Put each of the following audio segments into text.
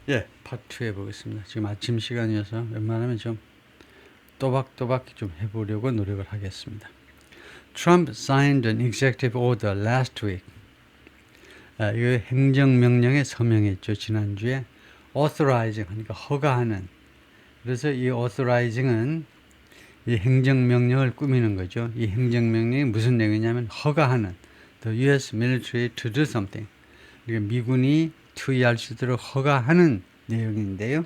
예, 파트 해보겠습니다. 지금 아침 시간이어서 웬만하면 좀 또박또박 좀 해보려고 노력을 하겠습니다. Trump signed an executive order last week. 이거 행정명령에 서명했죠. 지난주에 authorizing 하니까 허가하는. 그래서 이 authorizing은 이 행정명령을 꾸미는 거죠. 이 행정명령이 무슨 내용이냐면 허가하는 the U.S. military to do something. 그러니까 미군이 투입할 수 있도록 허가하는 내용인데요.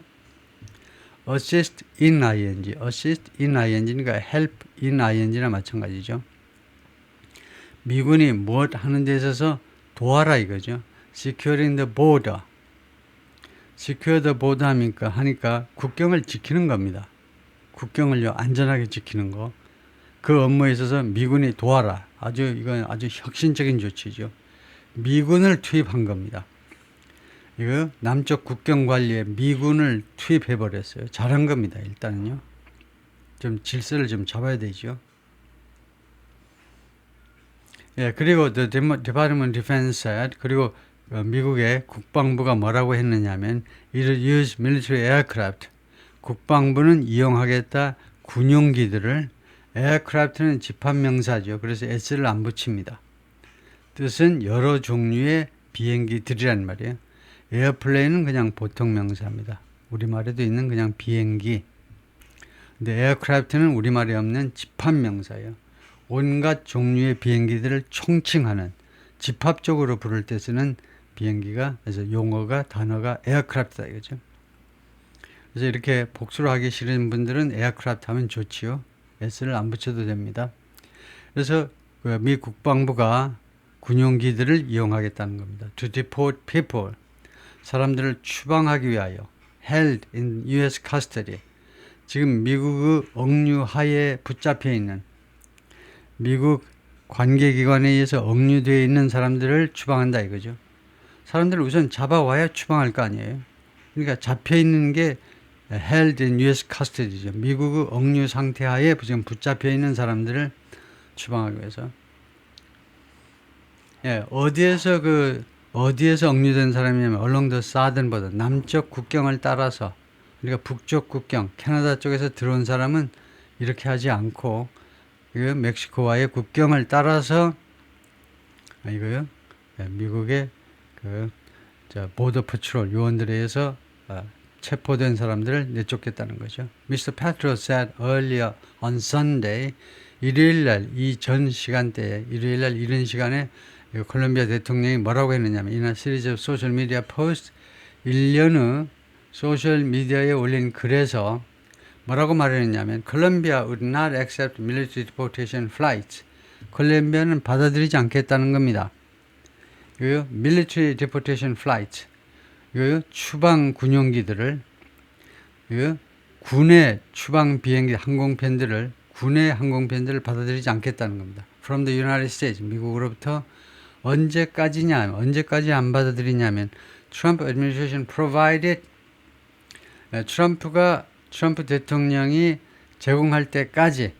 assist in ing, assist in ing니까 help in ing나 마찬가지죠. 미군이 무엇 하는 데 있어서 도와라 이거죠. securing the border. secure the border 하니까 국경을 지키는 겁니다. 국경을요 안전하게 지키는 거. 그 업무에 있어서 미군이 도와라. 이건 아주 혁신적인 조치죠. 미군을 투입한 겁니다. 이거 남쪽 국경 관리에 미군을 투입해 버렸어요. 잘한 겁니다. 일단은요. 좀 질서를 좀 잡아야 되죠. 예, 그리고 the Department of Defense said, 그리고 미국의 국방부가 뭐라고 했느냐면 it'll use military aircraft. 국방부는 이용하겠다 군용기들을. aircraft는 집합명사죠. 그래서 s를 안 붙입니다. 뜻은 여러 종류의 비행기들이란 말이에요. 에어플레인은 그냥 보통 명사입니다. 우리말에도 있는 그냥 비행기. 근데 에어크래프트는 우리말에 없는 집합명사예요. 온갖 종류의 비행기들을 총칭하는 집합적으로 부를 때 쓰는 비행기가, 그래서 용어가 단어가 에어크래프트다 이거죠. 그래서 이렇게 복수로 하기 싫은 분들은 에어크래프트 하면 좋지요. s를 안 붙여도 됩니다. 그래서 미 국방부가 군용기들을 이용하겠다는 겁니다. To deport people. 사람들을 추방하기 위하여 held in U.S. custody. 지금 미국의 억류하에 붙잡혀 있는 미국 관계기관에 의해서 억류되어 있는 사람들을 추방한다 이거죠. 사람들을 우선 잡아와야 추방할 거 아니에요. 그러니까 잡혀 있는 게 held in U.S. custody죠. 미국의 억류 상태하에 지금 붙잡혀 있는 사람들을 추방하기 위해서. 예, 어디에서 억류된 사람이냐면 along the southern border, 남쪽 국경을 따라서, 그러니까 북쪽 국경, 캐나다 쪽에서 들어온 사람은 이렇게 하지 않고 멕시코와의 국경을 따라서 이거요. 미국의 보더 패트롤 요원들에 의해서 체포된 사람들을 내쫓겠다는 거죠. Mr. Petro said earlier on Sunday, 일요일날 이 전 시간대에 일요일날 이런 시간에 콜롬비아 대통령이 뭐라고 했느냐면 in a series of social media posts 1년 후 소셜미디어에 올린 글에서 뭐라고 말했냐면 콜롬비아 would not accept military deportation flights. 콜롬비아는 받아들이지 않겠다는 겁니다. 이거요, military deportation flights. 이거요, 추방 군용기들을, 이거 군의 추방 비행기 항공편들을, 군의 항공편들을 받아들이지 않겠다는 겁니다. From the United States, 미국으로부터 언제까지 안 받아들이냐면 트럼프 administration provided, 트럼프 대통령이 제공할 때까지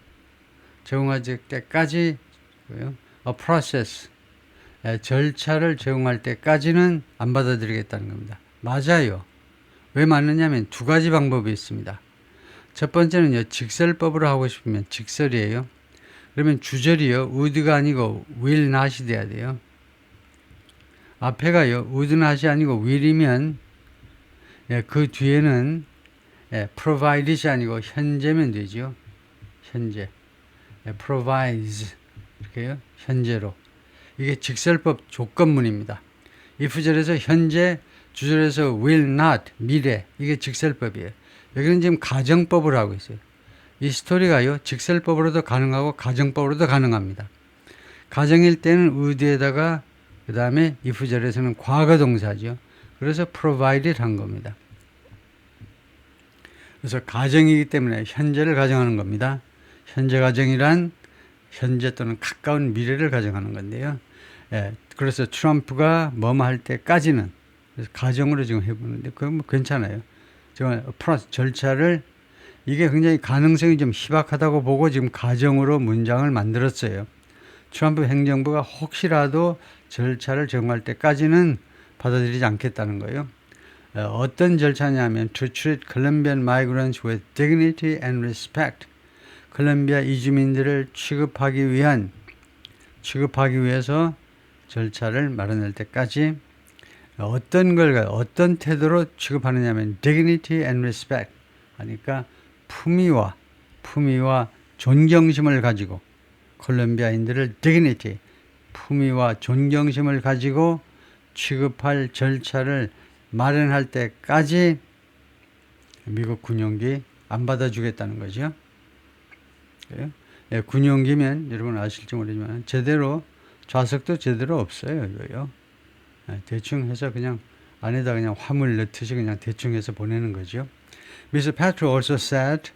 a process, 절차를 제공할 때까지는 안 받아들이겠다는 겁니다. 맞아요. 왜 맞느냐면 두 가지 방법이 있습니다. 첫 번째는요, 직설법으로 하고 싶으면 직설이에요. 그러면 주절이요, would가 아니고 will not이 돼야 돼요. 앞에가요, would not이 아니고 will이면 그 뒤에는 provide이 아니고 현재면 되죠. 현재. provides. 이렇게요. 현재로. 이게 직설법 조건문입니다. if절에서 현재, 주절에서 will not, 미래. 이게 직설법이에요. 여기는 지금 가정법을 하고 있어요. 이 스토리가요, 직설법으로도 가능하고 가정법으로도 가능합니다. 가정일 때는 would에다가 그 다음에 if절에서는 과거 동사죠. 그래서 provided 한 겁니다. 그래서 가정이기 때문에 현재를 가정하는 겁니다. 현재 가정이란 현재 또는 가까운 미래를 가정하는 건데요. 그래서 트럼프가 뭐뭐 할 때까지는, 그래서 가정으로 지금 해보는데 그건 뭐 괜찮아요. 지금 절차를, 이게 굉장히 가능성이 좀 희박하다고 보고 지금 가정으로 문장을 만들었어요. 트럼프 행정부가 혹시라도 절차를 적용할 때까지는 받아들이지 않겠다는 거예요. 어떤 절차냐면 to treat Colombian migrants with dignity and respect. 콜롬비아 이주민들을 취급하기 위해서 절차를 마련할 때까지 어떤 태도로 취급하느냐면 dignity and respect 하니까 품위와 존경심을 가지고 콜롬비아인들을 dignity, 품위와 존경심을 가지고 취급할 절차를 마련할 때까지 미국 군용기 안 받아주겠다는 거죠. 예, 군용기면 여러분 아실지 모르지만 좌석도 제대로 없어요. 이거요. 대충 해서 그냥 안에다 그냥 화물 넣듯이 그냥 대충 해서 보내는 거죠. Mr. Petro also said,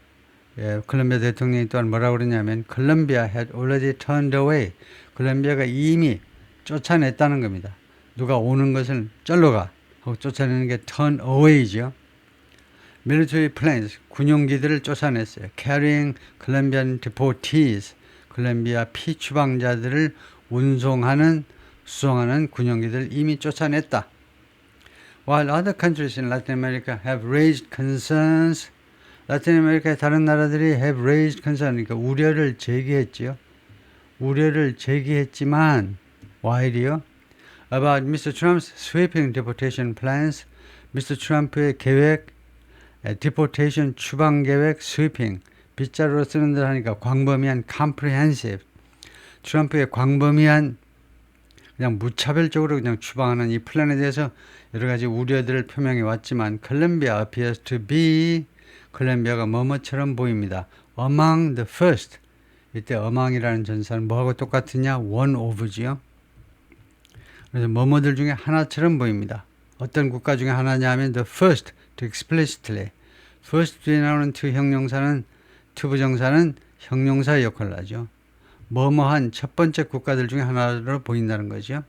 콜롬비아 대통령이 또한 뭐라고 그러냐면 Colombia had already turned away. 콜롬비아가 이미 쫓아냈다는 겁니다. 누가 오는 것을 쩔로 가 하고 쫓아내는 게 turn away죠. Military planes, 군용기들을 쫓아냈어요. Carrying Colombian deportees, 콜롬비아 피추방자들을 수송하는 군용기들을 이미 쫓아냈다. While other countries in Latin America have raised concerns, 라틴 아메리카의 다른 나라들이 have raised concern, 그러니까 우려를 제기했지만, while이요? About Mr. Trump's sweeping deportation plans, Mr. 트럼프의 계획, deportation 추방 계획, sweeping, 빗자루로 쓰는 듯 하니까 광범위한 comprehensive, 트럼프의 광범위한 그냥 무차별적으로 그냥 추방하는 이 플랜에 대해서 여러 가지 우려들을 표명해 왔지만 Colombia appears to be, 콜롬비아가 뭐뭐처럼 보입니다. Among the first, 이때 among이라는 전사는 뭐하고 똑같으냐? one of지요. 그래서 뭐뭐들 중에 하나처럼 보입니다. 어떤 국가 중에 하나냐 하면 the first to explicitly, first 뒤에 나오는 to 부정사는 형용사의 역할을 하죠. 뭐뭐한 첫 번째 국가들 중에 하나로 보인다는 거죠.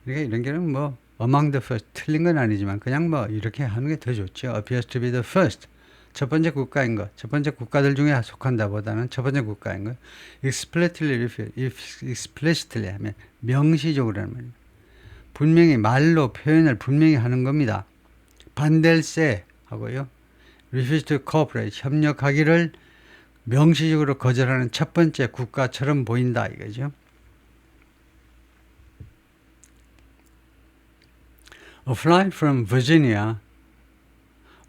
그러니까 이런 게는 뭐 among the first 틀린 건 아니지만 그냥 뭐 이렇게 하는 게 더 좋죠. appears to be the first, 첫 번째 국가인 것, 첫 번째 국가들 중에 속한다 보다는 첫 번째 국가인 것. explicitly 하면 명시적으로라는 말이에요. 분명히 말로 표현을 분명히 하는 겁니다. 반댈세 하고요. refuse to cooperate, 협력하기를 명시적으로 거절하는 첫 번째 국가처럼 보인다 이거죠. A flight from Virginia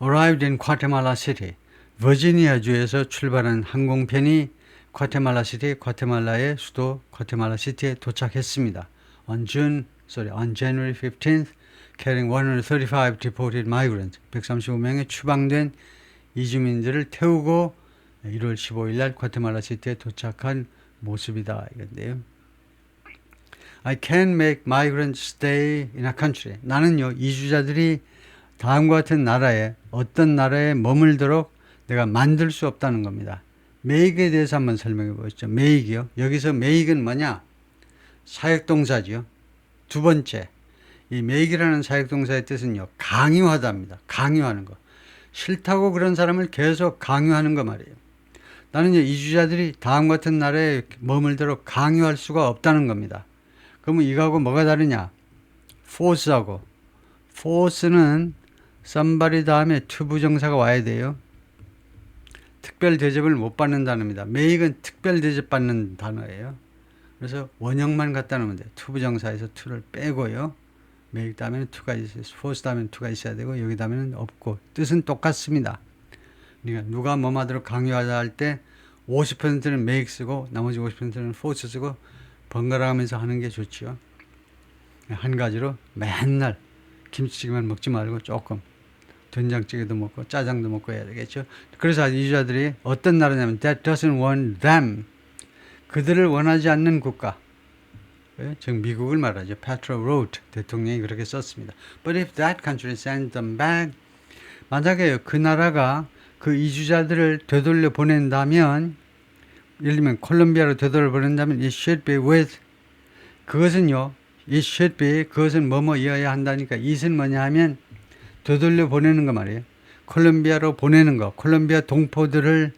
arrived in Guatemala City. 버지니아주에서 출발한 항공편이 과테말라의 수도 과테말라시티에 도착했습니다. On January 15th, carrying 135 deported migrants, 135명의 추방된 이주민들을 태우고 1월 15일 날 과테말라시티에 도착한 모습이다 이건데요. I can make migrants stay in a country. 나는요, 이주자들이 다음과 같은 나라에, 어떤 나라에 머물도록 내가 만들 수 없다는 겁니다. make에 대해서 한번 설명해 보시죠. make이요. 여기서 make은 뭐냐? 사역동사지요. 두 번째, 이 make이라는 사역동사의 뜻은요, 강요하다입니다. 강요하는 거. 싫다고 그런 사람을 계속 강요하는 거 말이에요. 나는 이주자들이 다음 같은 나라에 머물도록 강요할 수가 없다는 겁니다. 그러면 이거하고 뭐가 다르냐? force하고. force는 somebody 다음에 to 부정사가 와야 돼요. 특별 대접을 못 받는다는입니다. make은 특별 대접 받는 단어예요. 그래서 원형만 갖다 놓으면 돼요. to 부정사에서 to를 빼고요. make 다음에는 to가 있어요. force 다음에는 to가 있어야 되고 여기 다음에는 없고 뜻은 똑같습니다. 그러니까 누가 뭐뭐 하도록 강요하자 할 때 50%는 make 쓰고 나머지 50%는 force 쓰고 번갈아가면서 하는 게 좋죠. 한 가지로 맨날 김치찌개만 먹지 말고 조금 된장찌개도 먹고 짜장도 먹고 해야 되겠죠. 그래서 이주자들이 어떤 나라냐면 that doesn't want them, 그들을 원하지 않는 국가, 즉 미국을 말하죠. Petro wrote, 대통령이 그렇게 썼습니다. But if that country sends them back, 만약에 그 나라가 그 이주자들을 되돌려 보낸다면, 예를 들면 콜롬비아로 되돌려 보낸다면 it should be with, 그것은요, it should be, 그것은 뭐뭐이어야 한다니까 it은 뭐냐 하면 되돌려 보내는 거 말이에요. 콜롬비아로 보내는 거, 콜롬비아 동포들을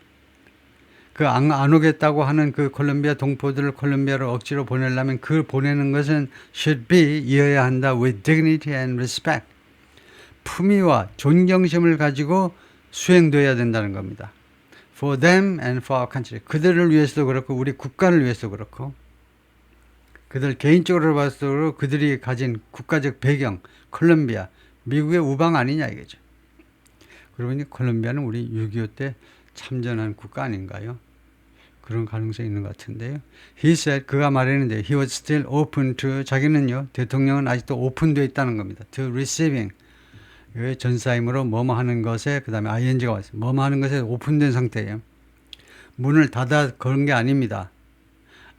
안 오겠다고 하는 그 콜롬비아 동포들을 콜롬비아로 억지로 보내려면 그 보내는 것은 should be 이어야 한다 with dignity and respect. 품위와 존경심을 가지고 수행되어야 된다는 겁니다. For them and for our country. 그들을 위해서도 그렇고 우리 국가를 위해서도 그렇고 그들 개인적으로 봐서도 그들이 가진 국가적 배경, 콜롬비아, 미국의 우방 아니냐 이거죠. 그러고 보니 콜롬비아는 우리 6.25 때 참전한 국가 아닌가요? 그런 가능성이 있는 것 같은데요. He said, 그가 말했는데 he was still open to, 자기는요, 대통령은 아직도 오픈되어 있다는 겁니다. To receiving, 전사임으로 뭐뭐 하는 것에, 그 다음에 ing가 왔어요. 뭐뭐 하는 것에 오픈된 상태예요. 문을 닫아 그런 게 아닙니다.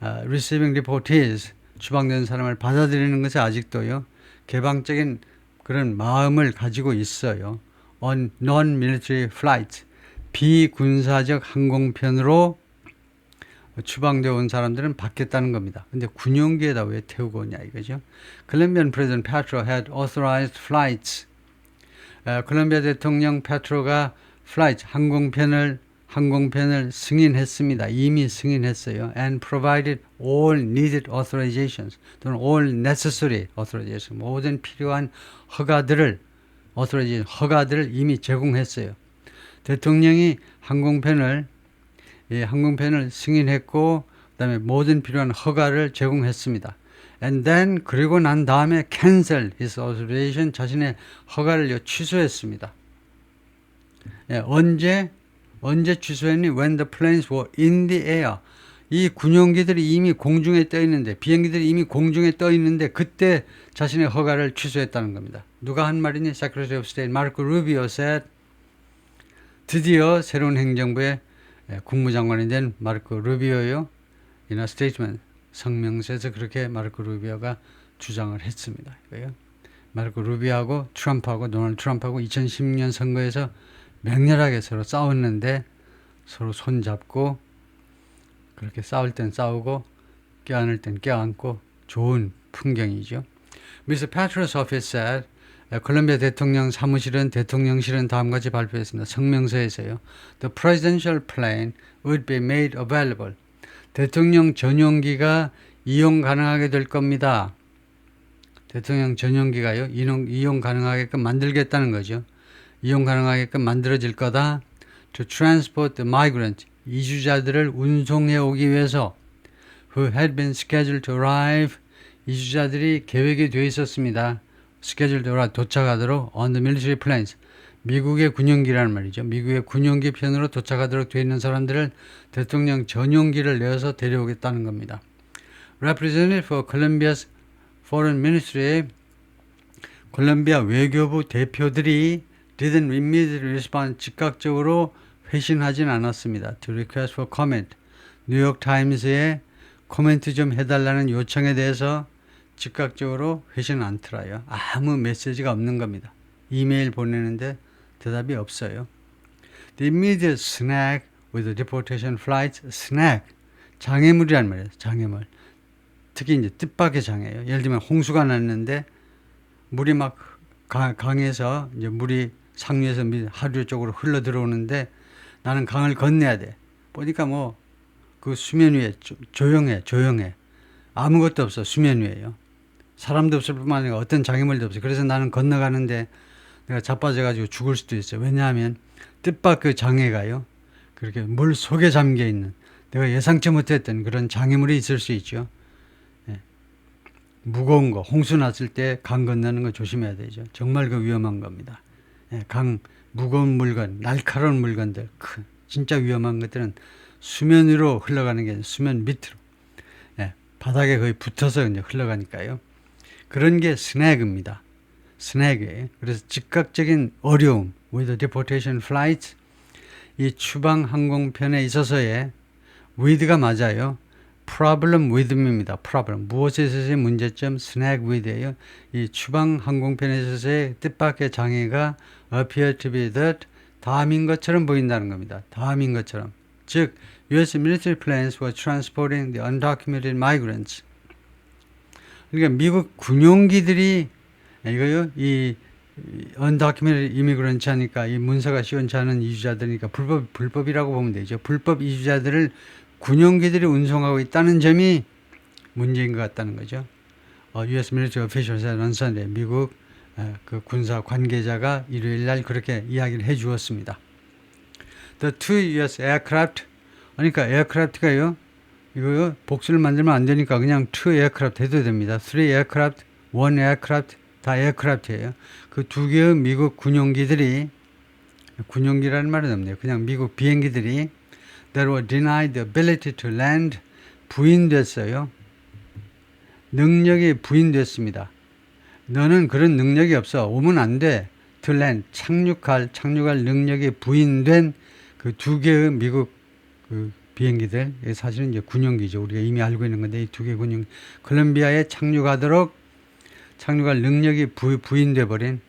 Receiving reportees, 추방된 사람을 받아들이는 것에 아직도요, 개방적인 그런 마음을 가지고 있어요. On non-military flights, 비군사적 항공편으로 추방되어 온 사람들은 받겠다는 겁니다. 근데 군용기에다 왜 태우고 오냐 이거죠. Colombian President Petro had authorized flights. 콜롬비아 대통령 페트로가 flight 항공편을 승인했습니다. 이미 승인했어요. And provided all needed authorizations 또는 all necessary authorizations 모든 필요한 허가들을 이미 제공했어요. 대통령이 항공편을 승인했고 그다음에 모든 필요한 허가를 제공했습니다. And then 그리고 난 다음에 cancel his authorization 자신의 허가를 취소했습니다. 언제 취소했니? When the planes were in the air. 이 군용기들이 이미 공중에 떠 있는데 비행기들이 이미 공중에 떠 있는데 그때 자신의 허가를 취소했다는 겁니다. 누가 한 말이니? Secretary of State 마르코 루비오 said 드디어 새로운 행정부의 국무장관이 된 마르코 루비오요. In a statement 성명서에서 그렇게 마르코 루비오가 주장을 했습니다. 이거요. 마르코 루비오하고 트럼프하고 도널드 트럼프하고 2016년 선거에서 맹렬하게 서로 싸웠는데 서로 손잡고 그렇게 싸울 땐 싸우고 껴안을 땐 껴안고 좋은 풍경이죠. Mr. Petro's office said 콜롬비아 대통령 사무실은 대통령실은 다음과 같이 발표했습니다. 성명서에서요. The presidential plane would be made available. 대통령 전용기가 이용 가능하게 될 겁니다. 대통령 전용기가요. 이용 가능하게끔 만들겠다는 거죠. 이용 가능하게끔 만들어질 거다. To transport the migrant. 이주자들을 운송해 오기 위해서 who had been scheduled to arrive. 이주자들이 계획이 되어 있었습니다. scheduled to arrive. 도착하도록 on the military planes. 미국의 군용기라는 말이죠. 미국의 군용기 편으로 도착하도록 되어 있는 사람들을 대통령 전용기를 내어서 데려오겠다는 겁니다. Representative for Colombia's Foreign Ministry 콜롬비아 외교부 대표들이 didn't immediately respond 즉각적으로 회신하진 않았습니다. To request for comment. 뉴욕타임스에 코멘트 좀 해달라는 요청에 대해서 즉각적으로 회신 않더라요. 아무 메시지가 없는 겁니다. 이메일 보내는데 대답이 없어요. The immediate snag with the deportation flights, snag, 장애물이란 말이에요. 장애물. 특히 이제 뜻밖의 장애예요. 예를 들면 홍수가 났는데 물이 막 강에서 이제 물이 상류에서 하류 쪽으로 흘러 들어오는데 나는 강을 건너야 돼. 보니까 뭐 그 수면 위에 조용해. 아무것도 없어. 수면 위에요. 사람도 없을 뿐만 아니라 어떤 장애물도 없어요. 그래서 나는 건너가는데 내가 자빠져가지고 죽을 수도 있어요. 왜냐하면 뜻밖의 장애가요. 그렇게 물 속에 잠겨 있는 내가 예상치 못했던 그런 장애물이 있을 수 있죠. 예. 무거운 거, 홍수 났을 때 강 건너는 거 조심해야 되죠. 정말 그 위험한 겁니다. 예. 강, 무거운 물건, 날카로운 물건들, 진짜 위험한 것들은 수면 위로 흘러가는 게 아니라 수면 밑으로. 예. 바닥에 거의 붙어서 이제 흘러가니까요. 그런 게 스낵입니다. 스낵이에요. 그래서 즉각적인 어려움, with the deportation flights, 이 추방 항공편에 있어서의 with가 맞아요. problem with입니다. problem. 무엇에 있어서의 문제점, snag with예요. 이 추방 항공편에 있어서의 뜻밖의 장애가 appear to be that 다음인 것처럼 보인다는 겁니다. 다음인 것처럼. 즉, US military planes were transporting the undocumented migrants. 그러니까 미국 군용기들이 이거요, 이 undocumented immigrants 하니까 이 문서가 시원치 않은 이주자들이니까 불법이라고 보면 되죠. 불법 이주자들을 군용기들이 운송하고 있다는 점이 문제인 것 같다는 거죠. US military officials said on Sunday, 미국 그 군사 관계자가 일요일 날 그렇게 이야기를 해 주었습니다. The two US aircraft, 그러니까 에어크래프트가요, 이거 복수를 만들면 안 되니까 그냥 two aircraft 해도 됩니다. three aircraft, one aircraft, 다 에어크래프트예요. 그 두 개의 미국 군용기들이, 군용기라는 말은 없네요. 그냥 미국 비행기들이 that were denied the ability to land, 부인됐어요. 능력이 부인됐습니다. 너는 그런 능력이 없어. 오면 안 돼. to land, 착륙할 능력이 부인된 그 두 개의 미국 그 비행기들, 사실은 이제 군용기죠. 우리가 이미 알고 있는 건데, 이 두 개 군용, 콜롬비아에 착륙할 능력이 부인돼 버린,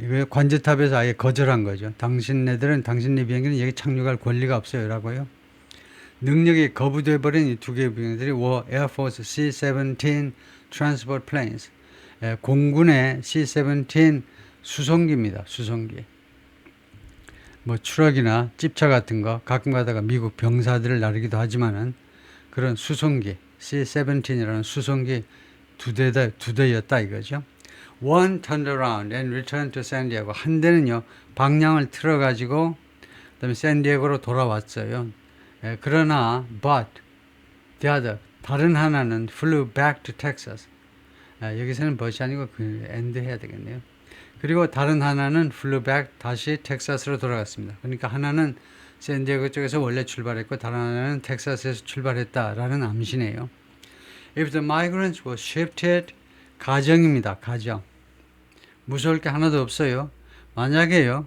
이거 관제탑에서 아예 거절한 거죠. 당신네 비행기는 여기 착륙할 권리가 없어요. 라고요. 능력이 거부돼 버린 이 두 개의 비행기들이 were Air Force C-17 Transport Planes. 공군의 C-17 수송기입니다. 수송기. 뭐 트럭이나 찝차 같은 거 가끔 가다가 미국 병사들을 나르기도 하지만은 그런 수송기 C-17이라는 수송기 두 대였다 이거죠. One turned around and returned to San Diego. 한 대는요 방향을 틀어가지고 그다음에 샌디에고로 돌아왔어요. 그러나 but the other, 다른 하나는 flew back to Texas. 여기서는 but이 아니고 그 and 해야 되겠네요. 그리고 다른 하나는 flew back, 다시 텍사스로 돌아갔습니다. 그러니까 하나는 샌디에고 쪽에서 원래 출발했고 다른 하나는 텍사스에서 출발했다라는 암시네요. If the migrants were shifted, 가정입니다. 가정. 무서울 게 하나도 없어요. 만약에만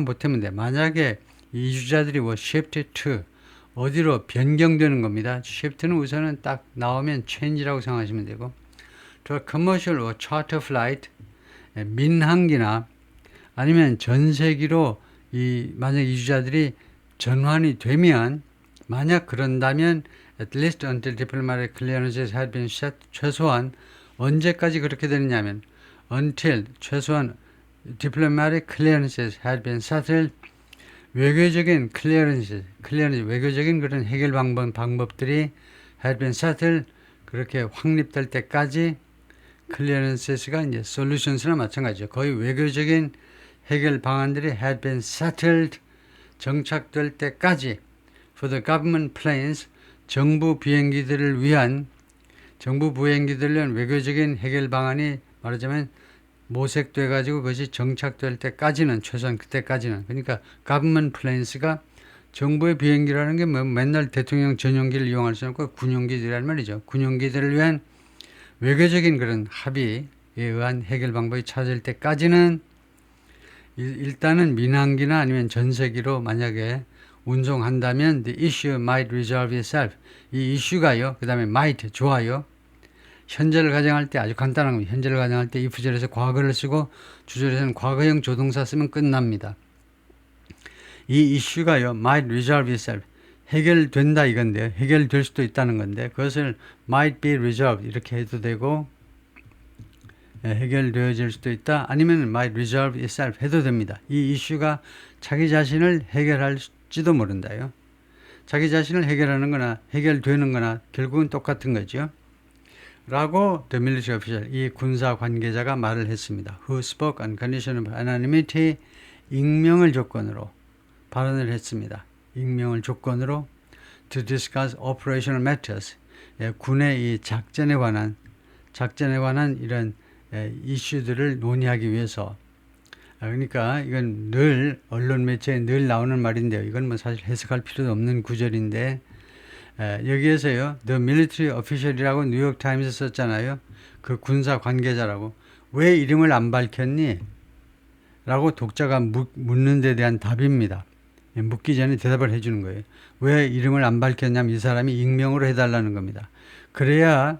못하면 돼. 만약에 이주자들이 were shifted to, 어디로 변경되는 겁니다. shift는 우선은 딱 나오면 change라고 생각하시면 되고, to a commercial or charter flight, 민항기나 아니면 전세기로 만약 이주자들이 전환이 되면, 만약 그런다면 at least until diplomatic clearances had been set, 최소한 언제까지 그렇게 되느냐면 until, 최소한 diplomatic clearances had been settled, 외교적인 외교적인 그런 해결 방법들이 had been settled, 그렇게 확립될 때까지, clearances가 이제 solutions나 마찬가지죠. 거의 외교적인 해결 방안들이 had been settled, 정착될 때까지 for the government planes, 정부 비행기들을 위한 외교적인 해결 방안이 말하자면 모색돼 가지고 그것이 정착될 때까지는, 최소한 그때까지는, 그러니까 government planes가 정부의 비행기라는 게 뭐 맨날 대통령 전용기를 이용할 수 없고 군용기들이란 말이죠. 군용기들을 위한 외교적인 그런 합의에 의한 해결 방법이 찾을 때까지는 일단은 민항기나 아니면 전세기로 만약에 운송한다면 the issue might resolve itself. 이 이슈가요. 그 다음에 might, 좋아요. 현재를 가정할 때 아주 간단한 겁니다. 현재를 가정할 때 if절에서 과거를 쓰고 주절에서는 과거형 조동사 쓰면 끝납니다. 이 이슈가요. might resolve itself. 해결된다 이건데요. 해결될 수도 있다는 건데 그것을 might be resolved 이렇게 해도 되고, 해결되어질 수도 있다. 아니면 might resolve itself 해도 됩니다. 이 이슈가 자기 자신을 해결할지도 모른다요. 자기 자신을 해결하는 거나 해결되는 거나 결국은 똑같은 거죠. 라고 the military official, 이 군사 관계자가 말을 했습니다. Who spoke on condition of anonymity, 익명을 조건으로 발언을 했습니다. 익명을 조건으로 to discuss operational matters, 군의 이 작전에 관한 이런 이슈들을 논의하기 위해서. 그러니까 이건 늘 언론 매체에 늘 나오는 말인데요. 이건 뭐 사실 해석할 필요도 없는 구절인데, 여기에서요, the military official이라고 뉴욕 타임스 썼잖아요. 그 군사 관계자라고. 왜 이름을 안 밝혔니? 라고 독자가 묻는 데 대한 답입니다. 묻기 전에 대답을 해주는 거예요. 왜 이름을 안 밝혔냐면 이 사람이 익명으로 해달라는 겁니다. 그래야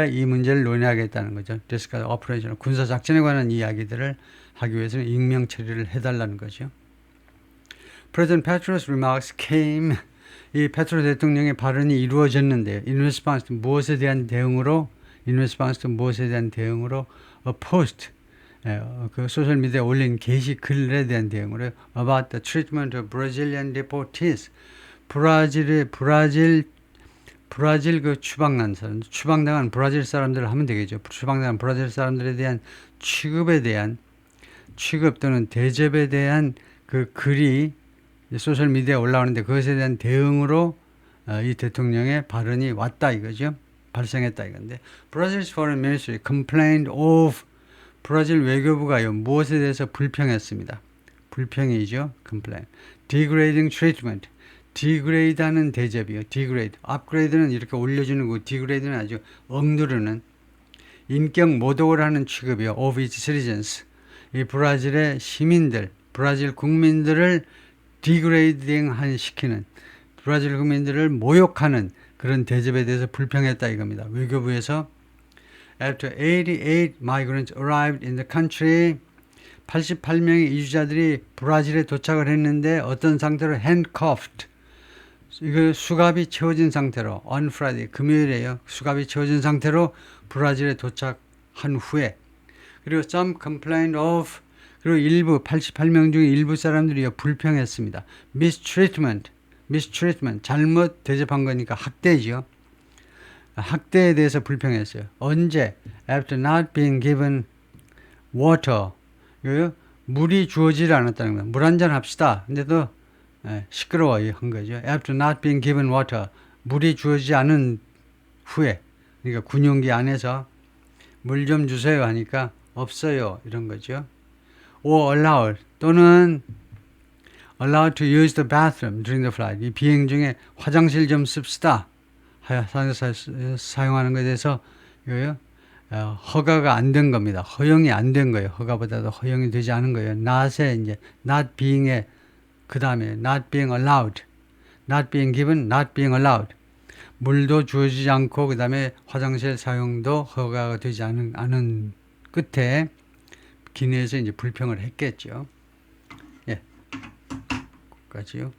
이 문제를 논의하겠다는 거죠. discuss operational, 군사 작전에 관한 이야기들을 하기 위해서는 익명 처리를 해달라는 거죠. President Petro's remarks came, 이 페트로 대통령의 발언이 이루어졌는데 in response to 무엇에 대한 대응으로 a post, 그 소셜 미디어에 올린 게시 글에 대한 대응으로 about the treatment of Brazilian deportees, 브라질 브라질 그 추방난 사람, 추방당한 브라질 사람들을 하면 되겠죠. 추방당한 브라질 사람들에 대한 취급에 대한 취급 또는 대접에 대한 그 글이 소셜 미디어에 올라오는데 그것에 대한 대응으로 이 대통령의 발언이 왔다 이거죠. 발생했다 이건데 Brazil's Foreign Ministry complained of 브라질 외교부가요 무엇에 대해서 불평했습니다. 불평이죠. complain. degrading treatment. degrade하는 대접이요. degrade. upgrade는 이렇게 올려주는 거고 degrade는 아주 억누르는 인격 모독을 하는 취급이요. of its citizens. 이 브라질의 시민들, 브라질 국민들을 degrading 시키는 브라질 국민들을 모욕하는 그런 대접에 대해서 불평했다 이겁니다. 외교부에서 After 88 migrants arrived in the country 88명의 이주자들이 브라질에 도착을 했는데 어떤 상태로 handcuffed 이거 수갑이 채워진 상태로 on Friday 금요일에요. 수갑이 채워진 상태로 브라질에 도착한 후에 그리고 some complained of 그리고 일부 88명 중에 일부 사람들이 불평했습니다. mistreatment 잘못 대접한 거니까 학대죠. 학대에 대해서 불평했어요. 언제? After not being given water. 물이 주어지지 않았다는 거예요. 물 한잔 합시다. 근데도 시끄러워 한 거죠. After not being given water. 물이 주어지지 않은 후에 그러니까 군용기 안에서 물 좀 주세요 하니까 없어요. 이런 거죠. or allowed 또는 allowed to use the bathroom during the flight. 이 비행 중에 화장실 좀 씁시다. 사용하는 것에 대해서 이거요. 허가가 안 된 겁니다. 허용이 안 된 거예요. 허가보다도 허용이 되지 않은 거예요. not에 이제 not being의 그 다음에 not being allowed, not being given, not being allowed. 물도 주어지지 않고 그 다음에 화장실 사용도 허가가 되지 않은 끝에 기내에서 이제 불평을 했겠죠. 예, 까지요.